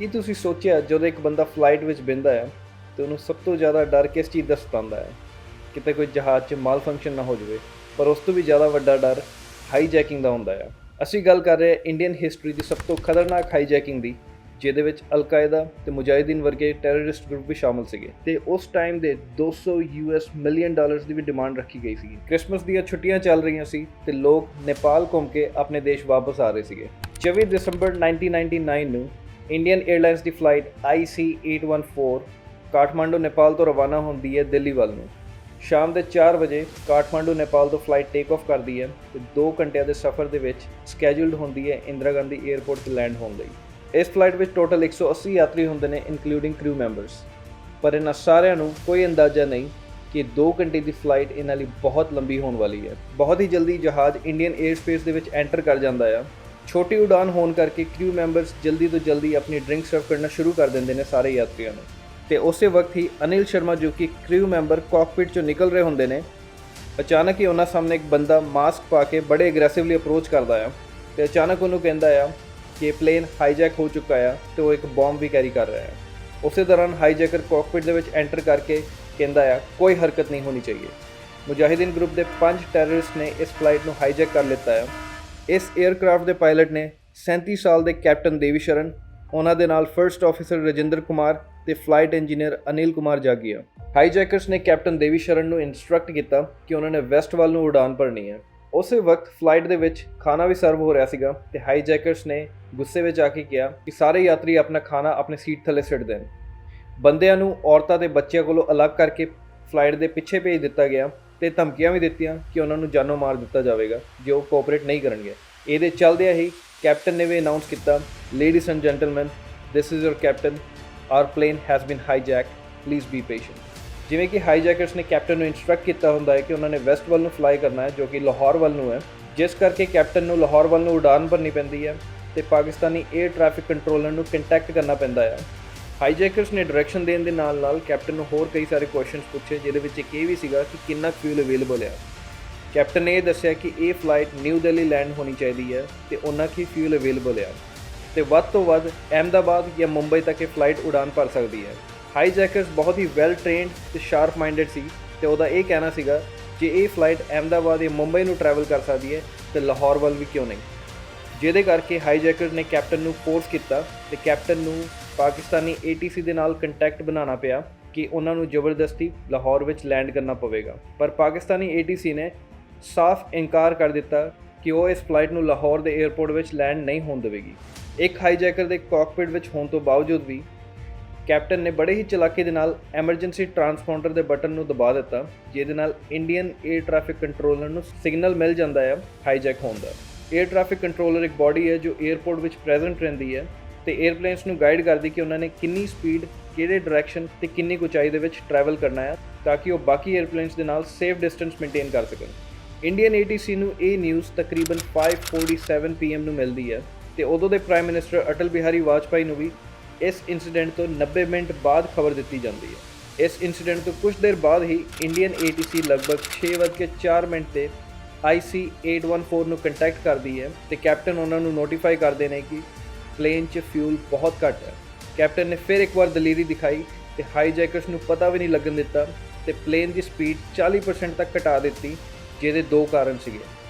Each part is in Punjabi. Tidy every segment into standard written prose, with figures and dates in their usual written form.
ਕੀ ਤੁਸੀਂ ਸੋਚਿਆ ਜਦੋਂ ਇੱਕ ਬੰਦਾ ਫਲਾਈਟ ਵਿੱਚ ਬਹਿੰਦਾ ਹੈ ਤੇ ਉਹਨੂੰ ਸਭ ਤੋਂ ਜ਼ਿਆਦਾ ਡਰ ਕਿਸ ਚੀਜ਼ ਦਾ ਸਤਾਉਂਦਾ ਹੈ? ਕਿਤੇ ਕੋਈ ਜਹਾਜ਼ 'ਚ ਮਾਲ ਫੰਕਸ਼ਨ ਨਾ ਹੋ ਜਾਵੇ। ਪਰ ਉਸ ਤੋਂ ਵੀ ਜ਼ਿਆਦਾ ਵੱਡਾ ਡਰ ਹਾਈਜੈਕਿੰਗ ਦਾ ਹੁੰਦਾ ਹੈ। ਅਸੀਂ ਗੱਲ ਕਰ ਰਹੇ ਹਾਂ ਇੰਡੀਅਨ ਹਿਸਟਰੀ ਦੀ ਸਭ ਤੋਂ ਖਤਰਨਾਕ ਹਾਈਜੈਕਿੰਗ ਦੀ, ਜਿਹਦੇ ਵਿੱਚ ਅਲ-ਕਾਇਦਾ ਤੇ ਮੁਜਾਹਿਦੀਨ ਵਰਗੇ ਟੈਰਰਿਸਟ ਗਰੁੱਪ ਵੀ ਸ਼ਾਮਲ ਸੀਗੇ ਤੇ ਉਸ ਟਾਈਮ ਦੇ 200 ਮਿਲੀਅਨ ਡਾਲਰਸ ਦੀ ਵੀ ਡਿਮਾਂਡ ਰੱਖੀ ਗਈ ਸੀ। ਕ੍ਰਿਸਮਸ ਦੀਆਂ ਛੁੱਟੀਆਂ ਚੱਲ ਰਹੀਆਂ ਸੀ ਤੇ ਲੋਕ ਨੇਪਾਲ ਘੁੰਮ ਕੇ ਆਪਣੇ ਦੇਸ਼ ਵਾਪਸ ਆ ਰਹੇ ਸੀਗੇ। 24 ਦਸੰਬਰ 1999 ਨੂੰ ਇੰਡੀਅਨ 에ਅਰਲਾਈਨਸ ਦੀ ਫਲਾਈਟ IC814 ਕਾਠਮਾਂਡੂ ਨੇਪਾਲ ਤੋਂ ਰਵਾਨਾ ਹੁੰਦੀ ਹੈ ਦਿੱਲੀ ਵੱਲ ਨੂੰ। ਸ਼ਾਮ ਦੇ 4 ਵਜੇ ਕਾਠਮਾਂਡੂ ਨੇਪਾਲ ਤੋਂ ਫਲਾਈਟ ਟੇਕ ਆਫ ਕਰਦੀ ਹੈ ਤੇ 2 ਘੰਟਿਆਂ ਦੇ ਸਫ਼ਰ ਦੇ ਵਿੱਚ ਸਕੈਜੂਲਡ ਹੁੰਦੀ ਹੈ ਇੰਦਰਾ ਗਾਂਧੀ 에ਅਰਪੋਰਟ 'ਤੇ ਲੈਂਡ ਹੋਣ ਲਈ। ਇਸ ਫਲਾਈਟ ਵਿੱਚ ਟੋਟਲ 180 ਯਾਤਰੀ ਹੁੰਦੇ ਨੇ ਇਨਕਲੂਡਿੰਗ ਕਰੂ ਮੈਂਬਰਸ। ਪਰ ਇਹਨਾਂ ਸਾਰਿਆਂ ਨੂੰ ਕੋਈ ਅੰਦਾਜ਼ਾ ਨਹੀਂ ਕਿ 2 ਘੰਟੇ ਦੀ ਫਲਾਈਟ ਇਹਨਾਂ ਲਈ ਬਹੁਤ ਲੰਬੀ ਹੋਣ ਵਾਲੀ ਹੈ। ਬਹੁਤ ਹੀ ਜਲਦੀ ਜਹਾਜ਼ ਇੰਡੀਅਨ 에ਅਰ ਸਪੇਸ ਦੇ ਵਿੱਚ ਐਂਟਰ ਕਰ ਜਾਂਦਾ ਆ। ਛੋਟੀ ਉਡਾਨ ਹੋਣ ਕਰਕੇ ਕਰੂ ਮੈਂਬਰਸ ਜਲਦੀ ਤੋਂ ਜਲਦੀ ਆਪਣੀ ਡਰਿੰਕ ਸਰਵ ਕਰਨਾ ਸ਼ੁਰੂ ਕਰ ਦਿੰਦੇ ਨੇ ਸਾਰੇ ਯਾਤਰੀਆਂ ਨੂੰ। ਤੇ ਉਸੇ ਵਕਤ ਹੀ ਅਨਿਲ ਸ਼ਰਮਾ ਜੋ ਕਿ ਕਰੂ ਮੈਂਬਰ ਕਾਕਪਿਟ ਚੋਂ ਨਿਕਲ ਰਹੇ ਹੁੰਦੇ ਨੇ, ਅਚਾਨਕ ਹੀ ਉਹਨਾਂ ਸਾਹਮਣੇ ਇੱਕ ਬੰਦਾ ਮਾਸਕ ਪਾ ਕੇ ਬੜੇ ਐਗਰੈਸਿਵਲੀ ਅਪਰੋਚ ਕਰਦਾ ਆ ਤੇ ਅਚਾਨਕ ਉਹਨੂੰ ਕਹਿੰਦਾ ਆ ਕਿ ਪਲੇਨ ਹਾਈਜੈਕ ਹੋ ਚੁੱਕਾ ਆ ਤੇ ਉਹ ਇੱਕ ਬੰਬ ਵੀ ਕੈਰੀ ਕਰ ਰਿਹਾ ਹੈ। ਉਸੇ ਦੌਰਾਨ ਹਾਈਜੈਕਰ ਕਾਕਪਿਟ ਦੇ ਵਿੱਚ ਐਂਟਰ ਕਰਕੇ ਕਹਿੰਦਾ ਆ ਕੋਈ ਹਰਕਤ ਨਹੀਂ ਹੋਣੀ ਚਾਹੀਏ। ਮੁਜਾਹਿਦੀਨ ਗਰੁੱਪ ਦੇ 5 ਟੈਰਰਿਸਟ ਨੇ ਇਸ ਫਲਾਈਟ ਨੂੰ ਹਾਈਜੈਕ ਕਰ ਲਿੱਤਾ ਆ। ਇਸ 에ਅਰਕ੍ਰਾਫਟ ਦੇ ਪਾਇਲਟ ਨੇ 37 ਸਾਲ ਦੇ ਕੈਪਟਨ ਦੇਵੀ ਸ਼ਰਨ, ਉਹਨਾਂ ਦੇ ਨਾਲ ਫਰਸਟ ਆਫੀਸਰ ਰਜਿੰਦਰ ਕੁਮਾਰ ਤੇ ਫਲਾਈਟ ਇੰਜੀਨੀਅਰ ਅਨਿਲ ਕੁਮਾਰ ਜਾਗੀਆ। ਹਾਈਜੈਕਰਸ ਨੇ ਕੈਪਟਨ ਦੇਵੀ ਸ਼ਰਨ ਨੂੰ ਇਨਸਟਰਕਟ ਕੀਤਾ ਕਿ ਉਹਨਾਂ ਨੇ ਵੈਸਟ ਵੱਲ ਨੂੰ ਉਡਾਨ ਭਰਨੀ ਹੈ। ਉਸੇ ਵਕਤ ਫਲਾਈਟ ਦੇ ਵਿੱਚ ਖਾਣਾ ਵੀ ਸਰਵ ਹੋ ਰਿਹਾ ਸੀਗਾ ਤੇ ਹਾਈਜੈਕਰਸ ਨੇ ਗੁੱਸੇ ਵਿੱਚ ਆ ਕੇ ਕਿਹਾ ਕਿ ਸਾਰੇ ਯਾਤਰੀ ਆਪਣਾ ਖਾਣਾ ਆਪਣੀ ਸੀਟ ਥੱਲੇ ਸਿੱਟ ਦੇਣ। ਬੰਦਿਆਂ ਨੂੰ ਔਰਤਾਂ ਤੇ ਬੱਚਿਆਂ ਕੋਲੋਂ ਅਲੱਗ ਕਰਕੇ ਫਲਾਈਟ ਦੇ ਪਿੱਛੇ ਭੇਜ ਦਿੱਤਾ ਗਿਆ ਤੇ ਧਮਕੀਆਂ ਵੀ ਦਿੱਤੀਆਂ ਕਿ ਉਹਨਾਂ ਨੂੰ ਜਾਨੋਂ ਮਾਰ ਦਿੱਤਾ ਜਾਵੇਗਾ ਜੇ ਉਹ ਕੋਆਪਰੇਟ ਨਹੀਂ ਕਰਨਗੇ। ਇਹਦੇ ਚੱਲਦਿਆਂ ਹੀ ਕੈਪਟਨ ਨੇ ਵੀ ਅਨਾਉਂਸ ਕੀਤਾ, ladies and gentleman, this is your captain, our plane has been hijack, please be patient. ਜਿਵੇਂ ਕਿ ਹਾਈਜੈਕਰਸ ਨੇ ਕੈਪਟਨ ਨੂੰ ਇਨਸਟਰਕਟ ਕੀਤਾ ਹੁੰਦਾ ਹੈ ਕਿ ਉਹਨਾਂ ਨੇ ਵੈਸਟ ਵੱਲ ਨੂੰ ਫਲਾਈ ਕਰਨਾ ਹੈ ਜੋ ਕਿ ਲਾਹੌਰ ਵੱਲ ਨੂੰ ਹੈ, ਜਿਸ ਕਰਕੇ ਕੈਪਟਨ ਨੂੰ ਲਾਹੌਰ ਵੱਲ ਨੂੰ ਉਡਾਨ ਭਰਨੀ ਪੈਂਦੀ ਹੈ ਤੇ ਪਾਕਿਸਤਾਨੀ 에ਅਰ ਟ੍ਰੈਫਿਕ ਕੰਟਰੋਲਰ ਨੂੰ ਕੰਟੈਕਟ ਕਰਨਾ ਪੈਂਦਾ ਹੈ। ਹਾਈਜੈਕਰਸ ਨੇ ਡਾਇਰੈਕਸ਼ਨ ਦੇਣ ਦੇ ਨਾਲ ਕੈਪਟਨ ਨੂੰ ਹੋਰ ਕਈ ਸਾਰੇ ਕੁਐਸਚਨਸ ਪੁੱਛੇ, ਜਿਹਦੇ ਵਿੱਚ ਇੱਕ ਇਹ ਵੀ ਸੀਗਾ ਕਿ ਕਿੰਨਾ ਫਿਊਲ ਅਵੇਲੇਬਲ ਹੈ। ਕੈਪਟਨ ਨੇ ਇਹ ਦੱਸਿਆ ਕਿ ਇਹ ਫਲਾਈਟ ਨਿਊ ਦਿੱਲੀ ਲੈਂਡ ਹੋਣੀ ਚਾਹੀਦੀ ਹੈ ਤੇ ਉਹਨਾਂ ਕੀ ਫਿਊਲ ਅਵੇਲੇਬਲ ਹੈ ਤੇ ਵੱਧ ਤੋਂ ਵੱਧ ਅਹਿਮਦਾਬਾਦ ਜਾਂ ਮੁੰਬਈ ਤੱਕ ਇਹ ਫਲਾਈਟ ਉਡਾਨ ਭਰ ਸਕਦੀ ਹੈ। ਹਾਈਜੈਕਰਸ ਬਹੁਤ ਹੀ ਵੈਲ ਟ੍ਰੇਨਡ ਤੇ ਸ਼ਾਰਪ ਮਾਈਂਡਡ ਸੀ ਤੇ ਉਹਦਾ ਇਹ ਕਹਿਣਾ ਸੀਗਾ ਜੇ ਇਹ ਫਲਾਈਟ ਅਹਿਮਦਾਬਾਦ ਜਾਂ ਮੁੰਬਈ ਨੂੰ ਟਰੈਵਲ ਕਰ ਸਕਦੀ ਹੈ ਤੇ ਲਾਹੌਰ ਵੱਲ ਵੀ ਕਿਉਂ ਨਹੀਂ, ਜਿਹਦੇ ਕਰਕੇ ਹਾਈਜੈਕਰ ਨੇ ਕੈਪਟਨ ਨੂੰ ਫੋਰਸ ਕੀਤਾ ਤੇ ਕੈਪਟਨ ਨੂੰ ਪਾਕਿਸਤਾਨੀ ATC ਦੇ ਨਾਲ ਕੰਟੈਕਟ ਬਣਾਉਣਾ ਪਿਆ ਕਿ ਉਹਨਾਂ ਨੂੰ ਜ਼ਬਰਦਸਤੀ ਲਾਹੌਰ ਵਿੱਚ ਲੈਂਡ ਕਰਨਾ ਪਵੇਗਾ। ਪਰ ਪਾਕਿਸਤਾਨੀ ATC ਨੇ ਸਾਫ਼ ਇਨਕਾਰ ਕਰ ਦਿੱਤਾ ਕਿ ਉਹ ਇਸ ਫਲਾਈਟ ਨੂੰ ਲਾਹੌਰ ਦੇ 에ਅਰਪੋਰਟ ਵਿੱਚ ਲੈਂਡ ਨਹੀਂ ਹੋਣ ਦੇਵੇਗੀ। ਇੱਕ ਹਾਈਜੈਕਰ ਦੇ ਕਾਕਪਿਟ ਵਿੱਚ ਹੋਣ ਤੋਂ ਬਾਵਜੂਦ ਵੀ ਕੈਪਟਨ ਨੇ ਬੜੇ ਹੀ ਚਲਾਕੀ ਦੇ ਨਾਲ ਐਮਰਜੈਂਸੀ ਟਰਾਂਸਪੌਂਡਰ ਦੇ ਬਟਨ ਨੂੰ ਦਬਾ ਦਿੱਤਾ, ਜਿਹਦੇ ਨਾਲ ਇੰਡੀਅਨ 에ਅਰ ਟ੍ਰੈਫਿਕ ਕੰਟਰੋਲਰ ਨੂੰ ਸਿਗਨਲ ਮਿਲ ਜਾਂਦਾ ਹੈ ਹਾਈਜੈਕ ਹੋਣ ਦਾ। 에ਅਰ ਟ੍ਰੈਫਿਕ ਕੰਟਰੋਲਰ ਇੱਕ ਬਾਡੀ ਹੈ ਜੋ 에ਅਰਪੋਰਟ ਵਿੱਚ ਪ੍ਰੈਜ਼ੈਂਟ ਰਹਿੰਦੀ ਹੈ ਤੇ 에ਅਰਪਲੇਨਸ ਨੂੰ ਗਾਈਡ ਕਰਦੀ ਕਿ ਉਹਨਾਂ ਨੇ ਕਿੰਨੀ ਸਪੀਡ, ਕਿਹੜੇ ਡਾਇਰੈਕਸ਼ਨ ਤੇ ਕਿੰਨੀ ਉਚਾਈ ਦੇ ਵਿੱਚ ਟਰੈਵਲ ਕਰਨਾ ਹੈ ਤਾਂ ਕਿ ਉਹ ਬਾਕੀ 에ਅਰਪਲੇਨਸ ਦੇ ਨਾਲ ਸੇਫ ਡਿਸਟੈਂਸ ਮੇਨਟੇਨ ਕਰ ਸਕਣ। ਇੰਡੀਅਨ ATC ਨੂੰ ਇਹ ਨਿਊਜ਼ ਤਕਰੀਬਨ 5:47 PM ਨੂੰ ਮਿਲਦੀ ਹੈ ਤੇ ਉਦੋਂ ਦੇ ਪ੍ਰਾਈਮ ਮਿਨਿਸਟਰ ਅਟਲ ਬਿਹਾਰੀ ਵਾਜਪਾਈ ਨੂੰ ਵੀ ਇਸ ਇਨਸੀਡੈਂਟ ਤੋਂ 90 ਮਿੰਟ ਬਾਅਦ ਖਬਰ ਦਿੱਤੀ ਜਾਂਦੀ ਹੈ। ਇਸ ਇਨਸੀਡੈਂਟ ਤੋਂ ਕੁਝ ਦੇਰ ਬਾਅਦ ਹੀ ਇੰਡੀਅਨ ATC ਲਗਭਗ 6:04 ਤੇ IC814 ਨੂੰ ਕੰਟੈਕਟ ਕਰਦੀ ਹੈ ਤੇ ਕੈਪਟਨ ਉਹਨਾਂ ਨੂੰ ਨੋਟੀਫਾਈ ਕਰਦੇ ਨੇ ਕਿ ਪਲੇਨ 'ਚ ਫਿਊਲ ਬਹੁਤ ਘੱਟ ਹੈ। ਕੈਪਟਨ ਨੇ ਫਿਰ ਇੱਕ ਵਾਰ ਦਲੇਰੀ ਦਿਖਾਈ ਤੇ ਹਾਈਜੈਕਰਸ ਨੂੰ ਪਤਾ ਵੀ ਨਹੀਂ ਲੱਗਣ ਦਿੱਤਾ ਤੇ ਪਲੇਨ ਦੀ ਸਪੀਡ 40% ਤੱਕ ਘਟਾ ਦਿੱਤੀ, ਜਿਹਦੇ 2 ਕਾਰਨ ਸੀਗੇ।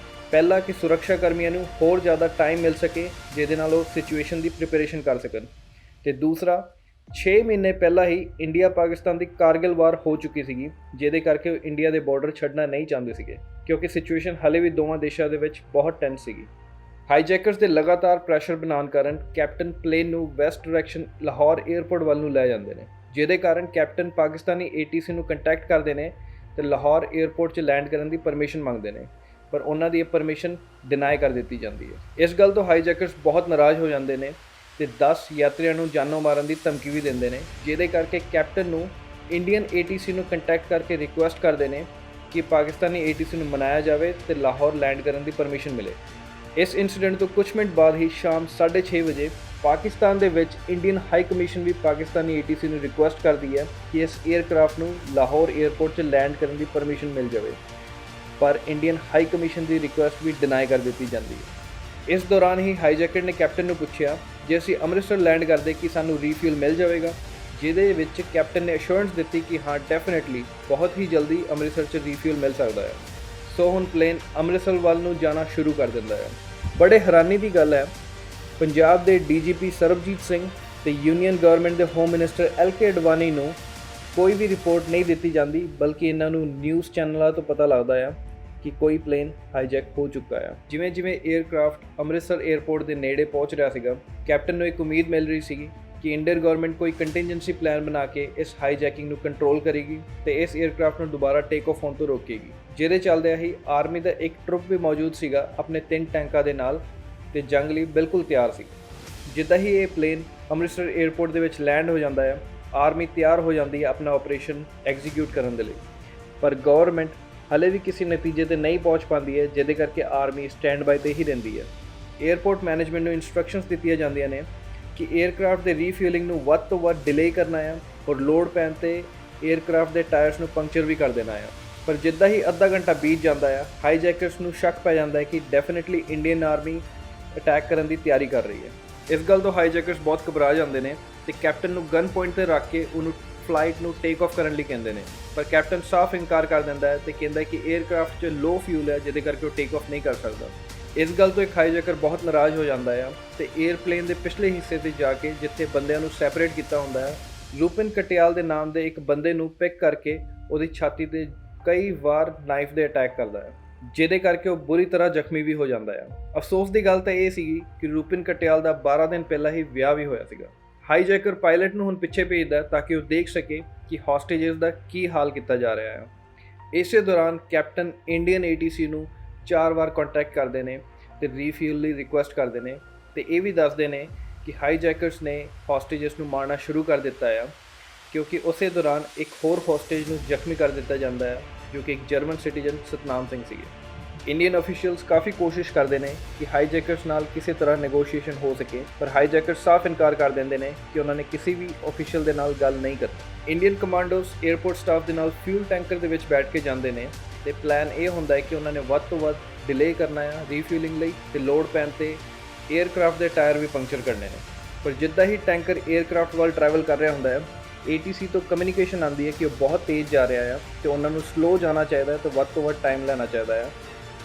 ਪਹਿਲਾ ਕਿ ਸੁਰੱਖਿਆ ਕਰਮੀਆਂ ਨੂੰ ਹੋਰ ਜ਼ਿਆਦਾ ਟਾਈਮ ਮਿਲ ਸਕੇ ਜਿਹਦੇ ਨਾਲ ਉਹ ਸਿਚੁਏਸ਼ਨ ਦੀ ਪ੍ਰੀਪਰੇਸ਼ਨ ਕਰ ਸਕਣ ਤੇ ਦੂਸਰਾ 6 ਮਹੀਨੇ ਪਹਿਲਾਂ ਹੀ ਇੰਡੀਆ ਪਾਕਿਸਤਾਨ ਦੀ ਕਾਰਗਿਲ ਵਾਰ ਹੋ ਚੁੱਕੀ ਸੀਗੀ, ਜਿਹਦੇ ਕਰਕੇ ਉਹ ਇੰਡੀਆ ਦੇ ਬਾਰਡਰ ਛੱਡਣਾ ਨਹੀਂ ਚਾਹੁੰਦੇ ਸੀਗੇ ਕਿਉਂਕਿ ਸਿਚੁਏਸ਼ਨ ਹਾਲੇ ਵੀ ਦੋਵਾਂ ਦੇਸ਼ਾਂ ਦੇ ਵਿੱਚ ਬਹੁਤ ਟੈਂਸ ਸੀਗੀ। ਹਾਈਜੈਕਰਸ ਦੇ ਲਗਾਤਾਰ ਪ੍ਰੈਸ਼ਰ ਬਣਾਉਣ ਕਾਰਨ ਕੈਪਟਨ ਪਲੇਨ ਨੂੰ ਵੈਸਟ ਡਾਇਰੈਕਸ਼ਨ ਲਾਹੌਰ 에ਅਰਪੋਰਟ ਵੱਲ ਨੂੰ ਲੈ ਜਾਂਦੇ ਨੇ, ਜਿਹਦੇ ਕਾਰਨ ਕੈਪਟਨ ਪਾਕਿਸਤਾਨੀ ATC ਨੂੰ ਕੰਟੈਕਟ ਕਰਦੇ ਨੇ ਤੇ ਲਾਹੌਰ 에ਅਰਪੋਰਟ 'ਚ ਲੈਂਡ ਕਰਨ ਦੀ ਪਰਮਿਸ਼ਨ ਮੰਗਦੇ ਨੇ, ਪਰ ਉਹਨਾਂ ਦੀ ਇਹ ਪਰਮਿਸ਼ਨ ਡਿਨਾਈ ਕਰ ਦਿੱਤੀ ਜਾਂਦੀ ਹੈ। ਇਸ ਗੱਲ ਤੋਂ ਹਾਈਜੈਕਰਸ ਬਹੁਤ ਨਾਰਾਜ਼ ਹੋ ਜਾਂਦੇ ਨੇ ਤੇ 10 ਯਾਤਰੀਆਂ ਨੂੰ ਜਾਨੋਂ ਮਾਰਨ ਦੀ ਧਮਕੀ ਵੀ ਦਿੰਦੇ ਨੇ, ਜਿਹਦੇ ਕਰਕੇ ਕੈਪਟਨ ਨੂੰ ਇੰਡੀਅਨ ATC ਨੂੰ ਕੰਟੈਕਟ ਕਰਕੇ ਰਿਕੁਐਸਟ ਕਰਦੇ ਨੇ ਕਿ ਪਾਕਿਸਤਾਨੀ ATC ਨੂੰ ਮਨਾਇਆ ਜਾਵੇ ਤੇ ਲਾਹੌਰ ਲੈਂਡ ਕਰਨ ਦੀ ਪਰਮਿਸ਼ਨ ਮਿਲੇ। ਇਸ ਇਨਸੀਡੈਂਟ ਤੋਂ ਕੁਝ ਮਿੰਟ ਬਾਅਦ ਹੀ ਸ਼ਾਮ 6:30 ਵਜੇ ਪਾਕਿਸਤਾਨ ਦੇ ਵਿੱਚ ਇੰਡੀਅਨ ਹਾਈ ਕਮਿਸ਼ਨ ਵੀ ਪਾਕਿਸਤਾਨੀ ATC ਨੂੰ ਰਿਕੁਐਸਟ ਕਰਦੀ ਹੈ ਕਿ ਇਸ 에ਅਰਕ੍ਰਾਫਟ ਨੂੰ ਲਾਹੌਰ 에ਅਰਪੋਰਟ 'ਚ ਲੈਂਡ ਕਰਨ ਦੀ ਪਰਮਿਸ਼ਨ ਮਿਲ ਜਾਵੇ, ਪਰ ਇੰਡੀਅਨ ਹਾਈ ਕਮਿਸ਼ਨ ਦੀ ਰਿਕੁਐਸਟ ਵੀ ਡਿਨਾਈ ਕਰ ਦਿੱਤੀ ਜਾਂਦੀ ਹੈ। ਇਸ ਦੌਰਾਨ ਹੀ ਹਾਈਜੈਕਰ ਨੇ ਕੈਪਟਨ ਨੂੰ ਪੁੱਛਿਆ ਜੇ ਅਸੀਂ ਅੰਮ੍ਰਿਤਸਰ ਲੈਂਡ ਕਰਦੇ ਕਿ ਸਾਨੂੰ ਰੀਫਿਊਲ ਮਿਲ ਜਾਵੇਗਾ, ਜਿਹਦੇ ਵਿੱਚ ਕੈਪਟਨ ਨੇ ਅਸ਼ੋਰੈਂਸ ਦਿੱਤੀ ਕਿ ਹਾਂ ਡੈਫੀਨੇਟਲੀ ਬਹੁਤ ਹੀ ਜਲਦੀ ਅੰਮ੍ਰਿਤਸਰ 'ਚ ਰੀਫਿਊਲ ਮਿਲ ਸਕਦਾ ਹੈ। ਸੋ ਹੁਣ ਪਲੇਨ ਅੰਮ੍ਰਿਤਸਰ ਵੱਲ ਨੂੰ ਜਾਣਾ ਸ਼ੁਰੂ ਕਰ ਦਿੰਦਾ ਹੈ। ਬੜੇ ਹੈਰਾਨੀ ਦੀ ਗੱਲ ਹੈ, ਪੰਜਾਬ ਦੇ ਡੀਜੀਪੀ ਸਰਬਜੀਤ ਸਿੰਘ ਤੇ ਯੂਨੀਅਨ ਗਵਰਨਮੈਂਟ ਦੇ ਹੋਮ ਮਿਨਿਸਟਰ LK ਅਡਵਾਨੀ ਨੂੰ ਕੋਈ ਵੀ ਰਿਪੋਰਟ ਨਹੀਂ ਦਿੱਤੀ ਜਾਂਦੀ, ਬਲਕਿ ਇਹਨਾਂ ਨੂੰ ਨਿਊਜ਼ ਚੈਨਲਾਂ ਤੋਂ ਪਤਾ ਲੱਗਦਾ ਆ ਕਿ ਕੋਈ ਪਲੇਨ ਹਾਈਜੈਕ ਹੋ ਚੁੱਕਾ ਆ। ਜਿਵੇਂ ਜਿਵੇਂ 에ਅਰਕ੍ਰਾਫਟ ਅੰਮ੍ਰਿਤਸਰ 에ਅਰਪੋਰਟ ਦੇ ਨੇੜੇ ਪਹੁੰਚ ਰਿਹਾ ਸੀਗਾ, ਕੈਪਟਨ ਨੂੰ ਇੱਕ ਉਮੀਦ ਮਿਲ ਰਹੀ ਸੀਗੀ ਕਿ ਇੰਡੀਅਨ ਗਵਰਨਮੈਂਟ ਕੋਈ ਕੰਟੀਨਜੈਂਸੀ ਪਲਾਨ ਬਣਾ ਕੇ ਇਸ ਹਾਈਜੈਕਿੰਗ ਨੂੰ ਕੰਟਰੋਲ ਕਰੇਗੀ ਤੇ ਇਸ 에ਅਰਕ੍ਰਾਫਟ ਨੂੰ ਦੁਬਾਰਾ ਟੇਕ ਆਫ ਹੋਣ ਤੋਂ ਰੋਕੇਗੀ। ਜਿਹਦੇ ਚੱਲਦਿਆਂ ਹੀ ਆਰਮੀ ਦਾ ਇੱਕ ਟਰੁੱਪ ਵੀ ਮੌਜੂਦ ਸੀਗਾ ਆਪਣੇ 3 ਟੈਂਕਾਂ ਦੇ ਨਾਲ ਤੇ ਜੰਗ ਲਈ ਬਿਲਕੁਲ ਤਿਆਰ ਸੀ। ਜਿੱਦਾਂ ਹੀ ਇਹ ਪਲੇਨ ਅੰਮ੍ਰਿਤਸਰ 에ਅਰਪੋਰਟ ਦੇ ਵਿੱਚ ਲੈਂਡ ਹੋ ਜਾਂਦਾ ਹੈ, ਆਰਮੀ ਤਿਆਰ ਹੋ ਜਾਂਦੀ ਹੈ ਆਪਣਾ ਆਪਰੇਸ਼ਨ ਐਗਜ਼ੀਕਿਊਟ ਕਰਨ ਦੇ ਲਈ। ਪਰ ਗਵਰਨਮੈਂਟ ਹਲੇ ਵੀ ਕਿਸੇ ਨਤੀਜੇ ਤੇ ਨਹੀਂ ਪਹੁੰਚ ਪਾਉਂਦੀ ਹੈ, ਜਿਹਦੇ ਕਰਕੇ ਆਰਮੀ ਸਟੈਂਡ ਬਾਈ ਤੇ ਹੀ ਰਹਿੰਦੀ ਹੈ। 에ਅਰਪੋਰਟ ਮੈਨੇਜਮੈਂਟ ਨੂੰ ਇਨਸਟਰਕਸ਼ਨਸ ਦਿੱਤੀਆਂ ਜਾਂਦੀਆਂ ਨੇ ਕਿ 에ਅਰਕ੍ਰਾਫਟ ਦੇ ਰੀਫਿਊਲਿੰਗ ਨੂੰ ਵੱਧ ਤੋਂ ਵੱਧ ਡਿਲੇ ਕਰਨਾ ਹੈ ਔਰ ਲੋਡ ਪੈਣ ਤੇ 에ਅਰਕ੍ਰਾਫਟ ਦੇ ਟਾਇਰਸ ਨੂੰ ਪੰਕਚਰ ਵੀ ਕਰ ਦੇਣਾ ਹੈ। ਪਰ ਜਿੱਦਾਂ ਹੀ ਅੱਧਾ ਘੰਟਾ ਬੀਤ ਜਾਂਦਾ ਹੈ, ਹਾਈਜੈਕਰਸ ਨੂੰ ਸ਼ੱਕ ਪੈ ਜਾਂਦਾ ਹੈ ਕਿ ਡੈਫੀਨੇਟਲੀ ਇੰਡੀਅਨ ਆਰਮੀ ਅਟੈਕ ਕਰਨ ਦੀ ਤਿਆਰੀ ਕਰ ਰਹੀ ਹੈ। ਇਸ ਗੱਲ ਤੋਂ ਹਾਈਜੈਕਰਸ ਬਹੁਤ ਘਬਰਾ ਜਾਂਦੇ ਨੇ ਤੇ ਕੈਪਟਨ ਨੂੰ ਗਨ ਪੁਆਇੰਟ ਤੇ ਰੱਖ ਕੇ ਉਹਨੂੰ ਫਲਾਈਟ ਨੂੰ ਟੇਕ ਆਫ ਕਰਨ ਲਈ ਕਹਿੰਦੇ ਨੇ। ਪਰ ਕੈਪਟਨ ਸਾਫ਼ ਇਨਕਾਰ ਕਰ ਦਿੰਦਾ ਹੈ ਤੇ ਕਹਿੰਦਾ ਕਿ 에ਅਰਕ੍ਰਾਫਟ 'ਚ ਲੋ ਫਿਊਲ ਹੈ, ਜਿਹਦੇ ਕਰਕੇ ਉਹ ਟੇਕ ਆਫ ਨਹੀਂ ਕਰ ਸਕਦਾ। ਇਸ ਗੱਲ ਤੋਂ ਇੱਕ ਹਾਈਜੈਕਰ ਬਹੁਤ ਨਾਰਾਜ਼ ਹੋ ਜਾਂਦਾ ਹੈ ਤੇ 에ਅਰਪਲੇਨ ਦੇ ਪਿਛਲੇ ਹਿੱਸੇ ਤੇ ਜਾ ਕੇ ਜਿੱਥੇ ਬੰਦਿਆਂ ਨੂੰ ਸੈਪਰੇਟ ਕੀਤਾ ਹੁੰਦਾ ਹੈ, ਰੂਪਿਨ ਕਟਿਆਲ ਦੇ ਨਾਮ ਦੇ ਇੱਕ ਬੰਦੇ ਨੂੰ ਪਿਕ ਕਰਕੇ ਉਹਦੀ ਛਾਤੀ ਤੇ ਕਈ ਵਾਰ ਨਾਈਫ ਦੇ ਅਟੈਕ ਕਰਦਾ ਹੈ, ਜਿਹਦੇ ਕਰਕੇ ਉਹ ਬੁਰੀ ਤਰ੍ਹਾਂ ਜ਼ਖਮੀ ਵੀ ਹੋ ਜਾਂਦਾ ਹੈ। ਅਫਸੋਸ ਦੀ ਗੱਲ ਤਾਂ ਇਹ ਸੀਗੀ ਕਿ ਰੂਪਿਨ ਕਟਿਆਲ ਦਾ 12 ਦਿਨ ਪਹਿਲਾਂ ਹੀ ਵਿਆਹ ਵੀ ਹੋਇਆ ਸੀਗਾ। ਹਾਈਜੈਕਰ ਪਾਇਲਟ ਨੂੰ ਹੁਣ ਪਿੱਛੇ ਭੇਜਦਾ ਤਾਂ ਕਿ ਉਹ ਦੇਖ ਸਕੇ ਕਿ ਹੌਸਟੇਜਸ ਦਾ ਕੀ ਹਾਲ ਕੀਤਾ ਜਾ ਰਿਹਾ ਹੈ। ਇਸੇ ਦੌਰਾਨ ਕੈਪਟਨ ਇੰਡੀਅਨ ATC ਨੂੰ 4 ਵਾਰ ਕੰਟੈਕਟ ਕਰਦੇ ਨੇ ਤੇ ਰੀਫਿਊਲ ਲਈ ਰਿਕੁਐਸਟ ਕਰਦੇ ਨੇ ਤੇ ਇਹ ਵੀ ਦੱਸਦੇ ਨੇ ਕਿ ਹਾਈਜੈਕਰਸ ਨੇ ਹੌਸਟੇਜਸ ਨੂੰ ਮਾਰਨਾ ਸ਼ੁਰੂ ਕਰ ਦਿੱਤਾ ਹੈ, ਕਿਉਂਕਿ ਉਸੇ ਦੌਰਾਨ ਇੱਕ ਹੋਰ ਹੌਸਟੇਜ ਨੂੰ ਜ਼ਖਮੀ ਕਰ ਦਿੱਤਾ ਜਾਂਦਾ ਹੈ, ਜੋ ਕਿ ਇੱਕ ਜਰਮਨ ਸਿਟੀਜ਼ਨ ਸਤਨਾਮ ਸਿੰਘ ਸੀਗੇ। ਇੰਡੀਅਨ ਅਫੀਸ਼ੀਅਲਸ ਕਾਫੀ ਕੋਸ਼ਿਸ਼ ਕਰਦੇ ਨੇ ਕਿ ਹਾਈਜੈਕਰਸ ਨਾਲ ਕਿਸੇ ਤਰ੍ਹਾਂ ਨੈਗੋਸ਼ੀਏਸ਼ਨ ਹੋ ਸਕੇ, ਪਰ ਹਾਈਜੈਕਰਸ ਸਾਫ਼ ਇਨਕਾਰ ਕਰ ਦਿੰਦੇ ਨੇ ਕਿ ਉਹਨਾਂ ਨੇ ਕਿਸੇ ਵੀ ਅਫੀਸ਼ੀਅਲ ਦੇ ਨਾਲ ਗੱਲ ਨਹੀਂ ਕਰਨੀ। ਇੰਡੀਅਨ ਕਮਾਂਡੋਸ 에ਅਰਪੋਰਟ ਸਟਾਫ ਦੇ ਨਾਲ ਫਿਊਲ ਟੈਂਕਰ ਦੇ ਵਿੱਚ ਬੈਠ ਕੇ ਜਾਂਦੇ ਨੇ ਤੇ ਪਲਾਨ ਇਹ ਹੁੰਦਾ ਹੈ ਕਿ ਉਹਨਾਂ ਨੇ ਵੱਧ ਤੋਂ ਵੱਧ ਡਿਲੇ ਕਰਨਾ ਹੈ ਰੀਫਿਊਲਿੰਗ ਲਈ ਤੇ ਲੋਡ ਪੈਣ ਤੇ 에ਅਰਕ੍ਰਾਫਟ ਦੇ ਟਾਇਰ ਵੀ ਪੰਕਚਰ ਕਰਨੇ ਨੇ। ਪਰ ਜਿੱਦਾਂ ਹੀ ਟੈਂਕਰ 에ਅਰਕ੍ਰਾਫਟ ਵੱਲ ਟਰੈਵਲ ਕਰ ਰਿਹਾ ਹੁੰਦਾ ਹੈ, ATC ਤੋਂ ਕਮਿਊਨੀਕੇਸ਼ਨ ਆਉਂਦੀ ਹੈ ਕਿ ਉਹ ਬਹੁਤ ਤੇਜ਼ ਜਾ ਰਿਹਾ ਹੈ ਤੇ ਉਹਨਾਂ ਨੂੰ ਸਲੋ ਜਾਣਾ ਚਾਹੀਦਾ ਹੈ ਤੇ ਵੱਧ ਤੋਂ ਵੱਧ ਟਾਈਮ ਲੈਣਾ ਚਾਹੀਦਾ ਹੈ।